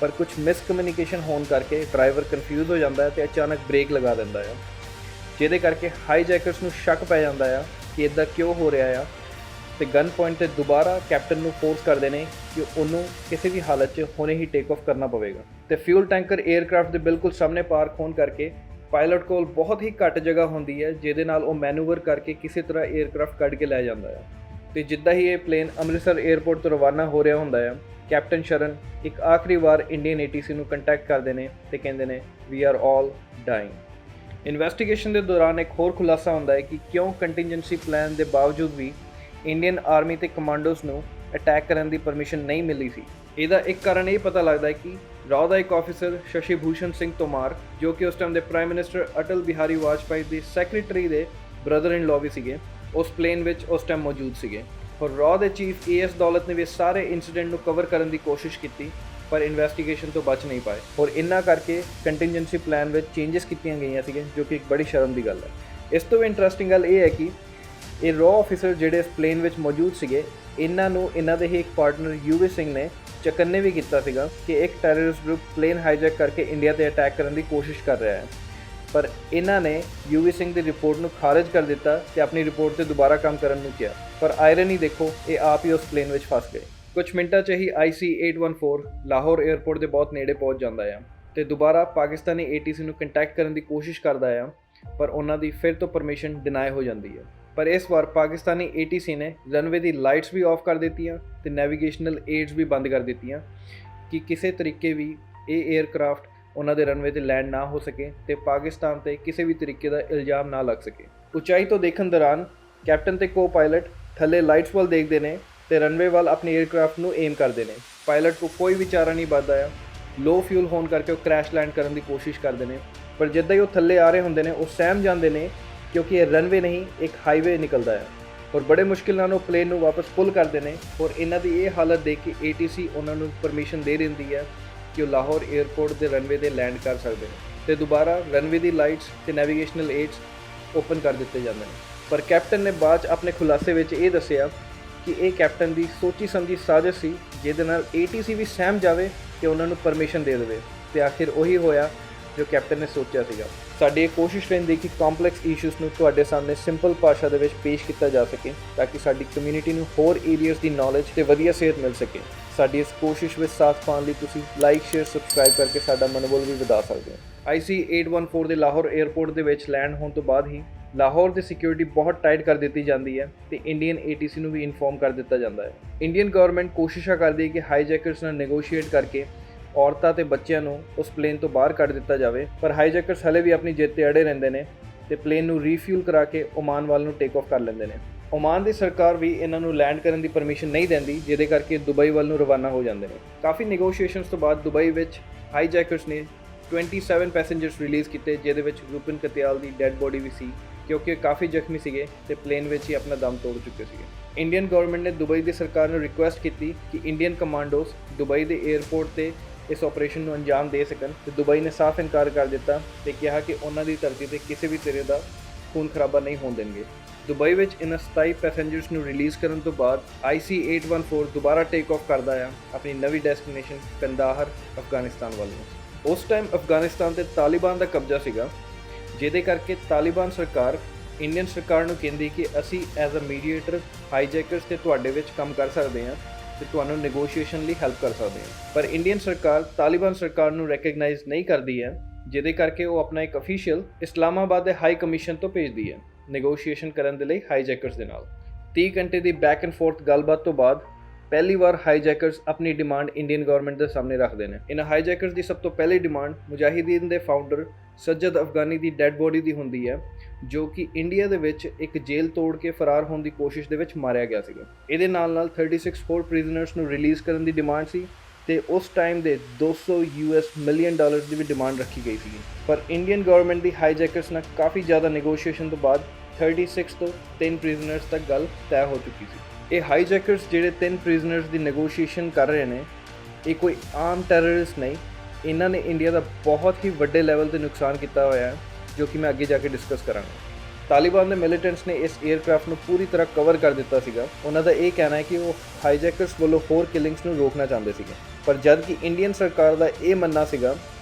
ਪਰ ਕੁਝ ਮਿਸਕਮਿਊਨੀਕੇਸ਼ਨ ਹੋਣ ਕਰਕੇ ਡਰਾਈਵਰ ਕਨਫਿਊਜ਼ ਹੋ ਜਾਂਦਾ ਹੈ ਤੇ ਅਚਾਨਕ ਬ੍ਰੇਕ ਲਗਾ ਦਿੰਦਾ ਹੈ, ਜਿਹਦੇ ਕਰਕੇ ਹਾਈਜੈਕਰਸ ਨੂੰ ਸ਼ੱਕ ਪੈ ਜਾਂਦਾ ਹੈ ਕਿ ਇਦਾਂ ਕਿਉਂ ਹੋ ਰਿਹਾ ਹੈ ਤੇ ਗਨ ਪੁਆਇੰਟ ਤੇ ਦੁਬਾਰਾ ਕੈਪਟਨ ਨੂੰ ਫੋਰਸ ਕਰਦੇ ਨੇ ਕਿ ਉਹਨੂੰ ਕਿਸੇ ਵੀ ਹਾਲਤ 'ਚ ਹੁਣੇ ਹੀ ਟੇਕ ਆਫ ਕਰਨਾ ਪਵੇਗਾ। ਤੇ ਫਿਊਲ ਟੈਂਕਰ 에ਅਰਕ੍ਰਾਫਟ ਦੇ ਬਿਲਕੁਲ ਸਾਹਮਣੇ ਪਾਰਕ ਹੋਣ ਕਰਕੇ ਪਾਇਲਟ ਕੋਲ ਬਹੁਤ ਹੀ ਘੱਟ ਜਗ੍ਹਾ ਹੁੰਦੀ ਹੈ, ਜਿਹਦੇ ਨਾਲ ਉਹ ਮੈਨੂਵਰ ਕਰਕੇ ਕਿਸੇ ਤਰ੍ਹਾਂ 에ਅਰਕ੍ਰਾਫਟ ਕੱਢ ਕੇ ਲੈ ਜਾਂਦਾ ਹੈ। ਤੇ ਜਿੱਦਾਂ ਹੀ ਇਹ ਪਲੇਨ ਅੰਮ੍ਰਿਤਸਰ 에ਅਰਪੋਰਟ ਤੋਂ ਰਵਾਨਾ ਹੋ ਰਿਹਾ ਹੁੰਦਾ ਹੈ, ਕੈਪਟਨ ਸ਼ਰਨ ਇੱਕ ਆਖਰੀ ਵਾਰ ਇੰਡੀਅਨ ATC ਨੂੰ ਕੰਟੈਕਟ ਕਰਦੇ ਨੇ ਤੇ ਕਹਿੰਦੇ ਨੇ we are all dying. Investigation ਦੇ ਦੌਰਾਨ ਇੱਕ ਹੋਰ ਖੁਲਾਸਾ ਹੁੰਦਾ ਹੈ ਕਿ ਕਿਉਂ ਕੰਟੀਨਜੈਂਸੀ ਪਲਾਨ ਦੇ ਬਾਵਜੂਦ ਵੀ ਇੰਡੀਅਨ ਆਰਮੀ ਤੇ ਕਮਾਂਡੋਸ ਨੂੰ ਅਟੈਕ ਕਰਨ ਦੀ ਪਰਮਿਸ਼ਨ ਨਹੀਂ ਮਿਲੀ ਸੀ। ਇਹਦਾ ਇੱਕ ਕਾਰਨ ਇਹ ਪਤਾ ਲੱਗਦਾ ਹੈ ਕਿ ਰਾਓ ਦਾ ਇੱਕ ਆਫੀਸਰ ਸ਼ਸ਼ੀ ਭੂਸ਼ਣ ਸਿੰਘ ਤੋਮਾਰ, ਜੋ ਕਿ ਉਸ ਟਾਈਮ ਦੇ ਪ੍ਰਾਈਮ ਮਿਨਿਸਟਰ ਅਟਲ ਬਿਹਾਰੀ ਵਾਜਪਾਈ ਦੇ ਸੈਕਟਰੀ ਦੇ ਬ੍ਰਦਰ ਇਨ ਲਾਅ ਵੀ ਸੀਗੇ, ਉਸ ਪਲੇਨ ਵਿੱਚ ਉਸ ਟਾਈਮ ਮੌਜੂਦ ਸੀਗੇ। ਔਰ ਰਾਓ ਦੇ ਚੀਫ AS ਦੌਲਤ ਨੇ ਵੀ ਸਾਰੇ ਇਨਸੀਡੈਂਟ ਨੂੰ ਕਵਰ ਕਰਨ ਦੀ ਕੋਸ਼ਿਸ਼ ਕੀਤੀ, ਪਰ ਇਨਵੈਸਟੀਗੇਸ਼ਨ ਤੋਂ ਬਚ ਨਹੀਂ ਪਾਏ ਔਰ ਇੰਨਾ ਕਰਕੇ ਕੰਟੀਨਜੈਂਸੀ ਪਲਾਨ ਵਿੱਚ ਚੇਂਜਸ ਕੀਤੀਆਂ ਗਈਆਂ ਸੀਗੀਆਂ, ਜੋ ਕਿ ਇੱਕ ਬੜੀ ਸ਼ਰਮ ਦੀ ਗੱਲ ਹੈ। ਇਸ ਤੋਂ ਵੀ ਇੰਟਰਸਟਿੰਗ ਗੱਲ ਇਹ ਹੈ ਕਿ ਇਹ ਰਾਓ ਆਫੀਸਰ ਜਿਹੜੇ ਇਸ ਪਲੇਨ ਵਿੱਚ ਮੌਜੂਦ ਸੀਗੇ, ਇਹਨਾਂ ਨੂੰ ਇਹਨਾਂ ਦੇ ਹੀ ਇੱਕ ਪਾਰਟਨਰ UV ਸਿੰਘ ਨੇ ਚਕੰਨੇ ਵੀ ਕੀਤਾ ਸੀਗਾ ਕਿ ਇੱਕ ਟੈਰਰਿਸਟ ਗਰੁੱਪ ਪਲੇਨ ਹਾਈਜੈਕ ਕਰਕੇ ਇੰਡੀਆ ਤੇ ਅਟੈਕ ਕਰਨ ਦੀ ਕੋਸ਼ਿਸ਼ ਕਰ ਰਿਹਾ ਹੈ। ਪਰ ਇਹਨਾਂ ਨੇ UV ਸਿੰਘ ਦੀ ਰਿਪੋਰਟ ਨੂੰ ਖਾਰਜ ਕਰ ਦਿੱਤਾ ਤੇ ਆਪਣੀ ਰਿਪੋਰਟ ਤੇ ਦੁਬਾਰਾ ਕੰਮ ਕਰਨ ਨੂੰ ਕਿਹਾ। ਪਰ ਆਇਰਨੀ ਦੇਖੋ, ਇਹ ਆਪ ਹੀ ਉਸ ਪਲੇਨ ਵਿੱਚ ਫਸ ਗਏ। ਕੁਝ ਮਿੰਟਾਂ 'ਚ ਹੀ IC-814 ਲਾਹੌਰ 에ਅਰਪੋਰਟ ਦੇ ਬਹੁਤ ਨੇੜੇ ਪਹੁੰਚ ਜਾਂਦਾ ਹੈ ਤੇ ਦੁਬਾਰਾ ਪਾਕਿਸਤਾਨੀ ATC ਨੂੰ ਕੰਟੈਕਟ ਕਰਨ ਦੀ ਕੋਸ਼ਿਸ਼ ਕਰਦਾ ਹੈ, ਪਰ ਉਹਨਾਂ ਦੀ ਫਿਰ ਤੋਂ ਪਰਮਿਸ਼ਨ ਡਿਨਾਈ ਹੋ ਜਾਂਦੀ ਹੈ। ਪਰ ਇਸ ਵਾਰ ਪਾਕਿਸਤਾਨੀ ATC ਨੇ runway the lights we of ਕਰ ਦਿੱਤੀਆਂ ਤੇ ਨੈਵੀਗੇਸ਼ਨਲ ਏਡਸ ਵੀ ਬੰਦ ਕਰ ਦਿੱਤੀਆਂ ਕਿ ਕਿਸੇ ਤਰੀਕੇ ਵੀ ਇਹ 에ਅਰਕ੍ਰਾਫਟ ਉਹਨਾਂ ਦੇ ਰਨਵੇ ਤੇ ਲੈਂਡ ਨਾ ਹੋ ਸਕੇ ਤੇ ਪਾਕਿਸਤਾਨ ਤੇ ਕਿਸੇ ਵੀ ਤਰੀਕੇ ਦਾ ਇਲਜ਼ਾਮ ਨਾ ਲੱਗ ਸਕੇ। ਉਚਾਈ ਤੋਂ ਦੇਖਣ ਦੌਰਾਨ ਕੈਪਟਨ ਤੇ ਕੋ ਪਾਇਲਟ ਥੱਲੇ ਲਾਈਟਸ ਵੱਲ ਦੇਖਦੇ ਨੇ ਤੇ ਰਨਵੇ ਵੱਲ ਆਪਣੀ 에ਅਰਕ੍ਰਾਫਟ ਨੂੰ ਏਮ ਕਰਦੇ ਨੇ। ਪਾਇਲਟ ਕੋ ਕੋਈ ਵੀ ਚਾਰਾ ਨਹੀਂ ਬਚਦਾ ਹੈ, ਲੋ ਫਿਊਲ ਹੋਣ ਕਰਕੇ ਉਹ ਕ੍ਰੈਸ਼ ਲੈਂਡ ਕਰਨ ਦੀ ਕੋਸ਼ਿਸ਼ ਕਰਦੇ ਨੇ, ਪਰ ਜਿੱਦਾਂ ਹੀ ਉਹ ਥੱਲੇ ਆ ਰਹੇ ਹੁੰਦੇ ਨੇ ਉਹ ਸਹਿਮ ਜਾਂਦੇ ਨੇ ਕਿਉਂਕਿ ਇਹ ਰਨਵੇ ਨਹੀਂ ਇੱਕ ਹਾਈਵੇ ਨਿਕਲਦਾ ਹੈ ਔਰ ਬੜੇ ਮੁਸ਼ਕਿਲ ਨਾਲ ਉਹ ਪਲੇਨ ਨੂੰ ਵਾਪਸ ਪੁੱਲ ਕਰਦੇ ਨੇ। ਔਰ ਇਹਨਾਂ ਦੀ ਇਹ ਹਾਲਤ ਦੇਖ ਕੇ ATC ਉਹਨਾਂ ਨੂੰ ਪਰਮਿਸ਼ਨ ਦੇ ਦਿੰਦੀ ਹੈ ਕਿ ਉਹ ਲਾਹੌਰ 에ਅਰਪੋਰਟ ਦੇ ਰਨਵੇ ਤੇ ਲੈਂਡ ਕਰ ਸਕਦੇ ਨੇ। ਤੇ ਦੁਬਾਰਾ ਰਨਵੇ ਦੀ ਲਾਈਟਸ ਤੇ ਨੈਵੀਗੇਸ਼ਨਲ ਏਡਸ ਓਪਨ ਕਰ ਦਿੱਤੇ ਜਾਂਦੇ ਨੇ। ਪਰ ਕੈਪਟਨ ਨੇ ਬਾਅਦ 'ਚ ਆਪਣੇ ਖੁਲਾਸੇ ਵਿੱਚ ਇਹ ਦੱਸਿਆ ਕਿ ਇਹ ਕੈਪਟਨ ਦੀ ਸੋਚੀ ਸਮਝੀ ਸਾਜ਼ਿਸ਼ ਸੀ, ਜਿਹਦੇ ਨਾਲ ATC ਵੀ ਸਹਿਮ ਜਾਵੇ ਤੇ ਉਹਨਾਂ ਨੂੰ ਪਰਮਿਸ਼ਨ ਦੇ ਦੇਵੇ, ਤੇ ਆਖਿਰ ਉਹੀ ਹੋਇਆ ਜੋ ਕੈਪਟਨ ਨੇ ਸੋਚਿਆ ਸੀਗਾ। ਸਾਡੀ ਇਹ ਕੋਸ਼ਿਸ਼ ਰਹਿੰਦੀ ਕਿ ਕੰਪਲੈਕਸ ਇਸ਼ੂਜ਼ ਨੂੰ ਤੁਹਾਡੇ ਸਾਹਮਣੇ ਸਿੰਪਲ ਭਾਸ਼ਾ ਦੇ ਵਿੱਚ ਪੇਸ਼ ਕੀਤਾ ਜਾ ਸਕੇ, ਤਾਂ ਕਿ ਸਾਡੀ ਕਮਿਊਨਿਟੀ ਨੂੰ ਹੋਰ ਏਰੀਆਜ਼ ਦੀ ਨੌਲੇਜ ਤੇ ਵਧੀਆ ਸੇਧ ਮਿਲ ਸਕੇ। ਸਾਡੀ ਇਸ ਕੋਸ਼ਿਸ਼ ਵਿੱਚ ਸਾਥ ਪਾਉਣ ਲਈ ਤੁਸੀਂ ਲਾਈਕ, ਸ਼ੇਅਰ, ਸਬਸਕ੍ਰਾਈਬ ਕਰਕੇ ਸਾਡਾ ਮਨੋਬਲ ਵੀ ਵਧਾ ਸਕਦੇ ਹੋ। IC-814 ਦੇ ਲਾਹੌਰ 에ਅਰਪੋਰਟ ਦੇ ਵਿੱਚ ਲੈਂਡ ਹੋਣ ਤੋਂ ਬਾਅਦ ਹੀ ਲਾਹੌਰ ਦੀ ਸਿਕਿਉਰਿਟੀ ਬਹੁਤ ਟਾਈਟ ਕਰ ਦਿੱਤੀ ਜਾਂਦੀ ਹੈ ਤੇ ਇੰਡੀਅਨ ATC ਨੂੰ ਵੀ ਇਨਫੋਰਮ ਕਰ ਦਿੱਤਾ ਜਾਂਦਾ ਹੈ। ਇੰਡੀਅਨ ਗਵਰਨਮੈਂਟ ਕੋਸ਼ਿਸ਼ਾਂ ਕਰਦੀ ਹੈ ਕਿ ਹਾਈਜੈਕਰਸ ਨਾਲ ਨੈਗੋਸ਼ੀਏਟ ਕਰਕੇ ਔਰਤਾਂ ਤੇ ਬੱਚਿਆਂ ਨੂੰ ਉਸ ਪਲੇਨ ਤੋਂ ਬਾਹਰ ਕੱਢ ਦਿੱਤਾ ਜਾਵੇ, ਪਰ ਹਾਈਜੈਕਰਸ ਹਲੇ ਵੀ ਆਪਣੀ ਜਿੱਦ ਤੇ ਅੜੇ ਰਹਿੰਦੇ ਨੇ ਤੇ ਪਲੇਨ ਨੂੰ ਰੀਫਿਊਲ ਕਰਾ ਕੇ ਓਮਾਨ ਵੱਲ ਨੂੰ ਟੇਕ ਆਫ ਕਰ ਲੈਂਦੇ ਨੇ। ਓਮਾਨ ਦੀ ਸਰਕਾਰ ਵੀ ਇਹਨਾਂ ਨੂੰ ਲੈਂਡ ਕਰਨ ਦੀ ਪਰਮਿਸ਼ਨ ਨਹੀਂ ਦਿੰਦੀ, ਜਿਹਦੇ ਕਰਕੇ ਦੁਬਈ ਵੱਲ ਨੂੰ ਰਵਾਨਾ ਹੋ ਜਾਂਦੇ ਨੇ। ਕਾਫੀ ਨੈਗੋਸ਼ੀਏਸ਼ਨਸ ਤੋਂ ਬਾਅਦ ਦੁਬਈ ਵਿੱਚ ਹਾਈਜੈਕਰਸ ਨੇ 27 ਪੈਸੇਂਜਰਸ ਰਿਲੀਜ਼ ਕੀਤੇ, ਜਿਹਦੇ ਵਿੱਚ ਰੂਪਨ ਕਤਿਆਲ ਦੀ ਡੈੱਡ ਬੋਡੀ ਵੀ ਸੀ, ਕਿਉਂਕਿ ਕਾਫੀ ਜ਼ਖਮੀ ਸੀਗੇ ਤੇ ਪਲੇਨ ਵਿੱਚ ਹੀ ਆਪਣਾ ਦਮ ਤੋੜ ਚੁੱਕੇ ਸੀਗੇ। ਇੰਡੀਅਨ ਗਵਰਨਮੈਂਟ ਨੇ ਦੁਬਈ ਦੀ ਸਰਕਾਰ ਨੂੰ ਰਿਕੁਐਸਟ ਕੀਤੀ ਕਿ ਇੰਡੀਅਨ ਕਮਾਂਡੋਸ ਦੁਬਈ ਦੇ 에ਅਰਪੋਰਟ ਤੇ ਇਸ ਆਪਰੇਸ਼ਨ ਨੂੰ ਅੰਜਾਮ ਦੇ ਸਕਣ, ਤੇ ਦੁਬਈ ਨੇ ਸਾਫ਼ ਇਨਕਾਰ ਕਰ ਦਿੱਤਾ ਤੇ ਕਿਹਾ ਕਿ ਉਹਨਾਂ ਦੀ ਧਰਤੀ ਤੇ ਕਿਸੇ ਵੀ ਤਰ੍ਹਾਂ ਦਾ ਖੂਨ ਖਰਾਬਾ ਨਹੀਂ ਹੋਣ ਦੇਣਗੇ। ਦੁਬਈ ਵਿੱਚ ਇਹਨਾਂ 27 ਪੈਸੇਂਜਰਸ ਨੂੰ ਰਿਲੀਜ਼ ਕਰਨ ਤੋਂ ਬਾਅਦ IC-814 ਦੁਬਾਰਾ ਟੇਕ ਆਫ ਕਰਦਾ ਆ ਆਪਣੀ ਨਵੀਂ ਡੈਸਟੀਨੇਸ਼ਨ ਕੰਦਾਹਰ, ਅਫਗਾਨਿਸਤਾਨ ਵੱਲ ਨੂੰ। ਉਸ ਟਾਈਮ ਅਫਗਾਨਿਸਤਾਨ ਤੇ ਤਾਲਿਬਾਨ ਦਾ ਕਬਜ਼ਾ ਸੀਗਾ, ਜਿਹਦੇ ਕਰਕੇ ਤਾਲਿਬਾਨ ਸਰਕਾਰ ਇੰਡੀਅਨ ਸਰਕਾਰ ਨੂੰ ਕਹਿੰਦੀ ਕਿ ਅਸੀਂ ਐਜ਼ ਅ ਮੀਡੀਏਟਰ ਹਾਈਜੈਕਰਸ ਤੇ ਤੁਹਾਡੇ ਵਿੱਚ ਕੰਮ ਕਰ ਸਕਦੇ ਹਾਂ ਤੇ ਤੁਹਾਨੂੰ ਨੈਗੋਸ਼ੀਏਸ਼ਨ ਲਈ ਹੈਲਪ ਕਰ ਸਕਦੇ ਹਾਂ। ਪਰ ਇੰਡੀਅਨ ਸਰਕਾਰ ਤਾਲਿਬਾਨ ਸਰਕਾਰ ਨੂੰ ਰੈਕਗਨਾਈਜ਼ ਨਹੀਂ ਕਰਦੀ ਹੈ, ਜਿਹਦੇ ਕਰਕੇ ਉਹ ਆਪਣਾ ਇੱਕ ਅਫੀਸ਼ੀਅਲ ਇਸਲਾਮਾਬਾਦ ਦੇ ਹਾਈ ਕਮਿਸ਼ਨ ਤੋਂ ਭੇਜਦੀ ਹੈ ਨੈਗੋਸ਼ੀਏਸ਼ਨ ਕਰਨ ਦੇ ਲਈ ਹਾਈਜੈਕਰਸ ਦੇ ਨਾਲ। 30 ਘੰਟੇ ਦੀ ਬੈਕ ਐਂਡ ਫੋਰਥ ਗੱਲਬਾਤ ਤੋਂ ਬਾਅਦ ਪਹਿਲੀ ਵਾਰ ਹਾਈਜੈਕਰਸ ਆਪਣੀ ਡਿਮਾਂਡ ਇੰਡੀਅਨ ਗਵਰਨਮੈਂਟ ਦੇ ਸਾਹਮਣੇ ਰੱਖਦੇ ਨੇ। ਇਹਨਾਂ ਹਾਈਜੈਕਰਸ ਦੀ ਸਭ ਤੋਂ ਪਹਿਲੀ ਡਿਮਾਂਡ ਮੁਜਾਹਿਦੀਨ ਦੇ ਫਾਊਂਡਰ ਸੱਜਦ ਅਫਗਾਨੀ ਦੀ ਡੈੱਡ ਬੋਡੀ ਦੀ ਹੁੰਦੀ ਹੈ, ਜੋ ਕਿ ਇੰਡੀਆ ਦੇ ਵਿੱਚ ਇੱਕ ਜੇਲ੍ਹ ਤੋੜ ਕੇ ਫਰਾਰ ਹੋਣ ਦੀ ਕੋਸ਼ਿਸ਼ ਦੇ ਵਿੱਚ ਮਾਰਿਆ ਗਿਆ ਸੀਗਾ। ਇਹਦੇ ਨਾਲ 36 ਹੋਰ ਪ੍ਰਿਜ਼ਨਰਸ ਨੂੰ ਰਿਲੀਜ਼ ਕਰਨ ਦੀ ਡਿਮਾਂਡ ਸੀ ਤੇ ਉਸ ਟਾਈਮ ਦੇ $200 ਮਿਲੀਅਨ ਦੀ ਵੀ ਡਿਮਾਂਡ ਰੱਖੀ ਗਈ ਸੀ। ਪਰ ਇੰਡੀਅਨ ਗਵਰਨਮੈਂਟ ਦੀ ਹਾਈਜੈਕਰਸ ਨਾਲ ਕਾਫੀ ਜ਼ਿਆਦਾ ਨੈਗੋਸ਼ੀਏਸ਼ਨ ਤੋਂ ਬਾਅਦ 36 ਤੋਂ 3 ਪ੍ਰਿਜ਼ਨਰਸ ਤੱਕ ਗੱਲ ਤੈਅ ਹੋ ਚੁੱਕੀ ਸੀ। ਇਹ ਹਾਈਜੈਕਰਸ ਜਿਹੜੇ 3 ਪ੍ਰਿਜ਼ਨਰਸ ਦੀ ਨੈਗੋਸ਼ੀਏਸ਼ਨ ਕਰ ਰਹੇ ਨੇ, ਇਹ ਕੋਈ ਆਮ ਟੈਰਰਿਸਟ ਨਹੀਂ, ਇਹਨਾਂ ਨੇ ਇੰਡੀਆ ਦਾ ਬਹੁਤ ਹੀ ਵੱਡੇ ਲੈਵਲ ਤੇ ਨੁਕਸਾਨ ਕੀਤਾ ਹੋਇਆ ਹੈ, ਜੋ ਕਿ ਮੈਂ ਅੱਗੇ ਜਾ ਕੇ ਡਿਸਕਸ ਕਰਾਂਗਾ। ਤਾਲਿਬਾਨ ਦੇ ਮਿਲੀਟੈਂਟਸ ਨੇ ਇਸ 에ਅਰਕ੍ਰਾਫਟ ਨੂੰ ਪੂਰੀ ਤਰ੍ਹਾਂ ਕਵਰ ਕਰ ਦਿੱਤਾ ਸੀਗਾ। ਉਹਨਾਂ ਦਾ ਇਹ ਕਹਿਣਾ ਹੈ ਕਿ ਉਹ ਹਾਈਜੈਕਰਸ ਵੱਲੋਂ ਹੋਰ ਕਿਲਿੰਗਸ ਨੂੰ ਰੋਕਣਾ ਚਾਹੁੰਦੇ ਸੀਗੇ, ਪਰ ਜਦ ਕਿ ਇੰਡੀਅਨ ਸਰਕਾਰ ਦਾ ਇਹ ਮੰਨਣਾ ਸੀਗਾ